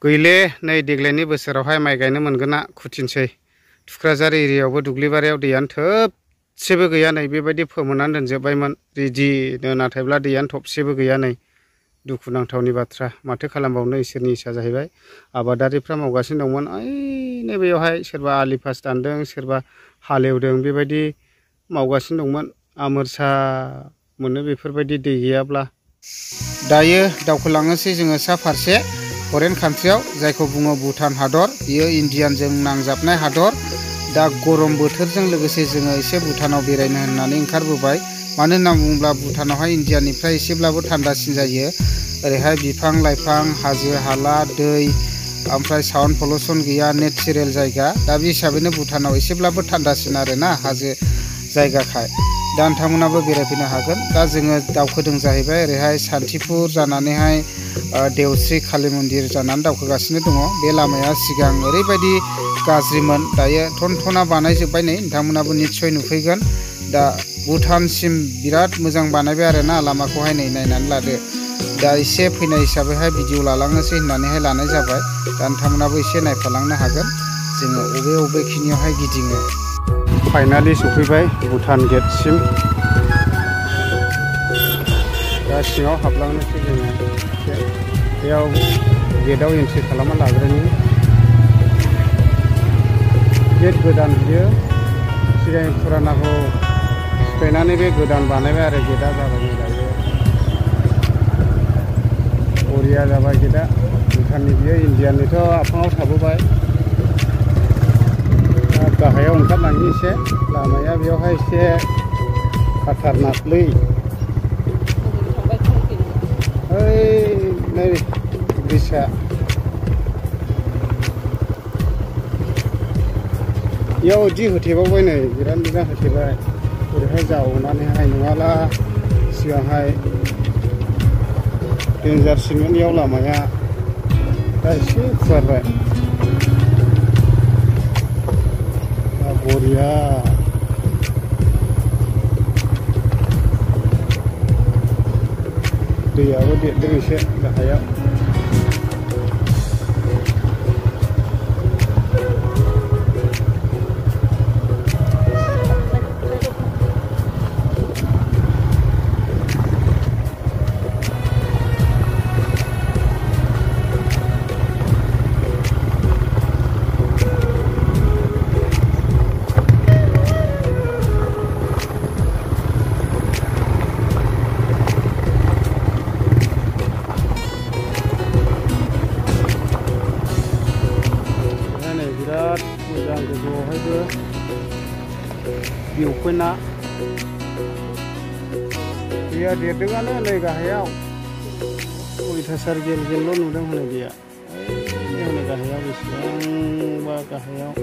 गैले नै देग्लायनि बोसोरावहाय माइ गायनो मोनगोना खुथिनसै थुक्राझार एरियायावबो दुब्लिबारियाव दैयानो थोबसेबो गैया नै बेबायदि फोमोननानै दोनजोब्बायमोन रेडिनो नाथायब्ला दैयानो थोबसेबो गैया नै दुखुनांथावनि बाथ्रा माथो खालामबावनो इसोरनि इसा जाहैबाय आबादारिफ्रा मावगासिनो दंमोन ओइ नैबेयावहाय सोरबा आलि पास दानदों सोरबा हालेवदों बेबायदि मावगासिनो दंमोन आमोरसा मोनो बेफोरबायदि दै गैयाब्ला दायो दावखोलाङोसै जोङो सा फारसे फरेन कान्ट्रियाव जायखौ बुङो भुटान हादर बियो इन्डियानजों नांजाबनाय हादर दा गरम बोथोरजों लोगोसे जोङो एसे भुटानाव बेरायनो होननानै ओंखारबोबाय मानो होनना बुङोब्ला भुटानावहाय इन्डियानिफ्राय एसेब्लाबो थान्दासिन जायो ओरैहाय बिफां लाइफां हाजो हाला दै ओमफ्राय साउन्ड पलिउसन गैया नेचारेल जायगा दा बे हिसाबैनो भुटानाव एसेब्लाबो थान्दासिन आरोना हाजो जायगाखाय दा नोंथांमोनाबो बेरायफैनो हागोन दा जोङो दावखोदों जाहैबाय ओरैहाय सान्तिपुर जानानैहाय देवस्रि कालि मन्दिर जानानै दावखोगासिनो दङ बे लामाया सिगां ओरैबायदि गाज्रिमोन दायो टनटना बानायजोब्बाय नै नोंथांमोनाबो निस्सय नुफैगोन दा भुटानसिम बिराद मोजां बानायबाय आरोना लामाखौहाय नै नायनानै लादो दा एसे फैनाय हिसाबैहाय भिडिअ लालांनोसै होननानैहाय लानाय जाबाय दा नोंथांमोनाबो एसे नायफालांनो हागोन जोङो बबे खिनियावहाय गिदिङो फाइनालि सफैबाय भुटान गेटसिम दा सिङाव हाबलांनोसै जोङो बेयाव गेटआव एन्ट्रि खालामना लाग्रोनि गेट गोदान बियो सिगांनि फुरानाखौ सिफायनानै बे गोदान बानायबाय आरो गेटआ जाबाय दायो बरिया जाबाय गेटआ भुटाननि बियो इन्डियानिथ' आफाङाव थाबोबाय दा गाहायाव ओंखारलांनि एसे लामाया बेयावहाय एसे खाथारनाकलै ओइ नै ब्रिजआ बेयाव बिदि होथेबावबाय नै बिराद मोजां होथेबाय ओरैहाय जावनानैहाय नङाब्ला सिगांहाय डेन्जारसिनमोन बेयाव लामाया दा एसे फुवारबाय बरिया दैयाबो देरदों एसे गाहायाव बिराद मोजां गोजौआवहायबो बेवफैना दैया देरदोंआनो नै गाहायाव अयथासार गेल गेलल' नुदों हनै दैया हनै गाहायाव बेसेबांबा गाहायाव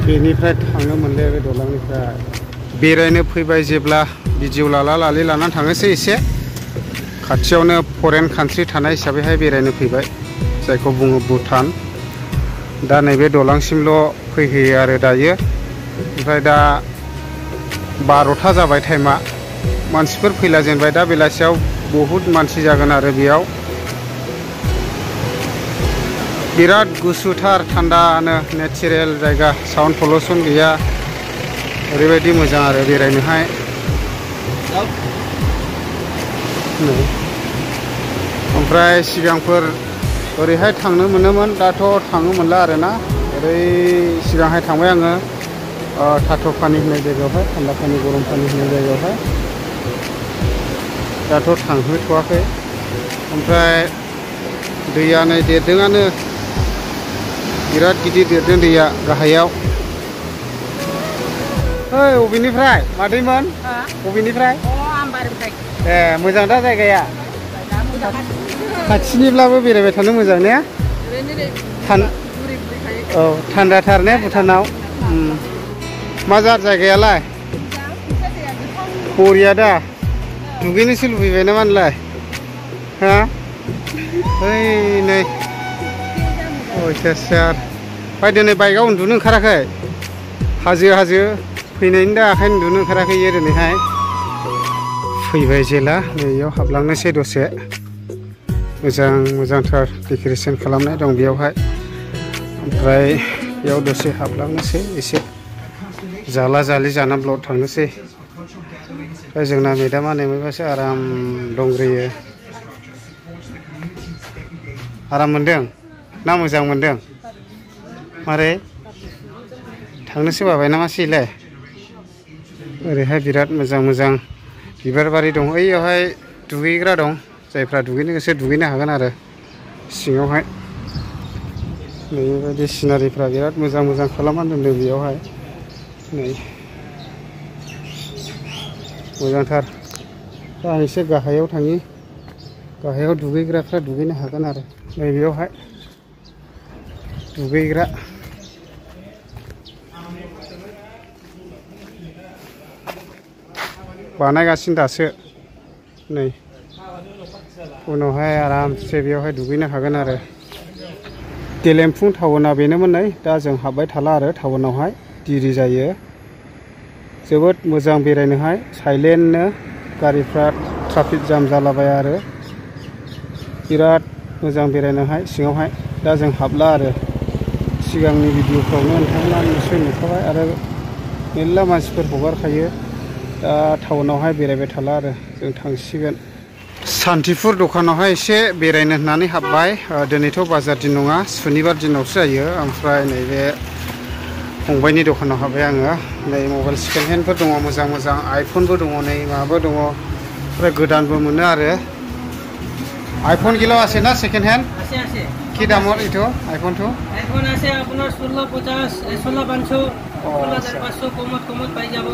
बेनिफ्राय थांनो मोनले बे दलांनिफ्राय बेरायनो फैबाय जेब्ला भिडिअ लानानै थांनोसै एसे खाथियावनो फरेन कान्ट्रि थानाय हिसाबैहाय बेरायनो फैबाय जायखौ बुङो भुटान दा नैबे दलांसिमल' फैहोयो आरो दायो ओमफ्राय दा 12था जाबाय टाइमा मानसिफोर फैला जेनबाय दा बेलासियाव बहुद मानसि जागोन आरो बेयाव बिराद गुसुथार थान्दानो नेचारेल जायगा साउन्ड पलिउसन गैया ओरैबायदि मोजां आरो बेरायनोहाय ओमफ्राय सिगांफोर ओरैहाय थांनो मोनोमोन दाथ' थांनो मोनला आरोना ओरै सिगांहाय थांबाय आङो थाथ'फानि होननाय जायगायावहाय थान्दा पानि गरम पानि होननाय जायगायावहाय दाथ' थांहोथ'वाखै ओमफ्राय दैया नै देरदोंआनो बिराद गिदिर देरदों दैया गाहायाव ओइ बबेनिफ्राय मादैमोन बबेनिफ्राय ए मोजां दा जायगाया खाथिनिब्लाबो बेरायबाय थानो मोजां ने औ थान्दाथार ने भुटानाव मा जायगायालाय बरिया दा दुगैनोसो लुबैबाय नामा नोंलाय हा ओइ नै अयथासार ओमफ्राय दिनै बाइकआव उन्दुनो ओंखाराखै हाजो फैनायनि दा आखाइ उन्दुनो ओंखाराखै दिनैहाय फैबाय जेला नैयाव हाबलांनोसै दसे मोजांथार डेक'रेसन खालामनाय दं बेयावहाय ओमफ्राय बेयाव दसे हाबलांनोसै एसे जाला जालि जाना ब्लक थांनोसै ओमफ्राय जोंना मेदामा नेमैबासो आराम दंग्रोयो आराम मोनदों ना मोजां मोनदों मारै थांनोसो बाबाय नामासैलाय ओरैहाय बिराद मोजां बिबार बारि दं ओइयावहाय दुगैग्रा दं जायफ्रा दुगैनो गोसो दुगैनो हागोन आरो सिङावहाय बेबायदि सिनारिफ्रा बिराद मोजां खालामनानै दोनदों बेयावहाय नै मोजांथार दा आं एसे गाहायाव थाङि गाहायाव दुगैग्राफ्रा दुगैनो हागोन आरो नैबेयावहाय दुगैग्रा बानायगासिनो दासो नै उनावहाय आरामसे बेयावहाय दुगैनो हागोन आरो गेलेमफुं टाउना बेनोमोन नै दा जों हाबबाय थाला आरो टाउनावहाय दिरि जायो जोबोद मोजां बेरायनोहाय साइलेन्टनो गारिफ्रा ट्राफिक जाम जालाबाया आरो बिराद मोजां बेरायनोहाय सिङावहाय दा जों हाबला आरो सिगांनि भिडिअफ्रावनो नोंथांमोना निस्सय नुखाबाय आरो मेरला मानसिफोर हगारखायो दा टाउनावहाय बेरायबाय थाला आरो जों थांसिगोन सान्तिपुर दखानावहाय एसे बेरायनो होननानै हाबबाय दिनैथ' बाजार दिन नङा सुनिबार दिनावसो जायो ओमफ्राय नैबे फंबायनि दखानाव हाबबाय आङो नै मबाइल सेकेन्ड हेन्डफोर दङ मोजां आइफनबो दङ नै माबाबो दङ ओमफ्राय गोदानबो मोनो आरो आইফোন কিলো আছে না সেকেন্ড হ্যান্ড আছে কি দামৰ এইটো আইফোনটো আইফোন আছে আপোনাৰ 1650 16500 16500 কমত পাই যাব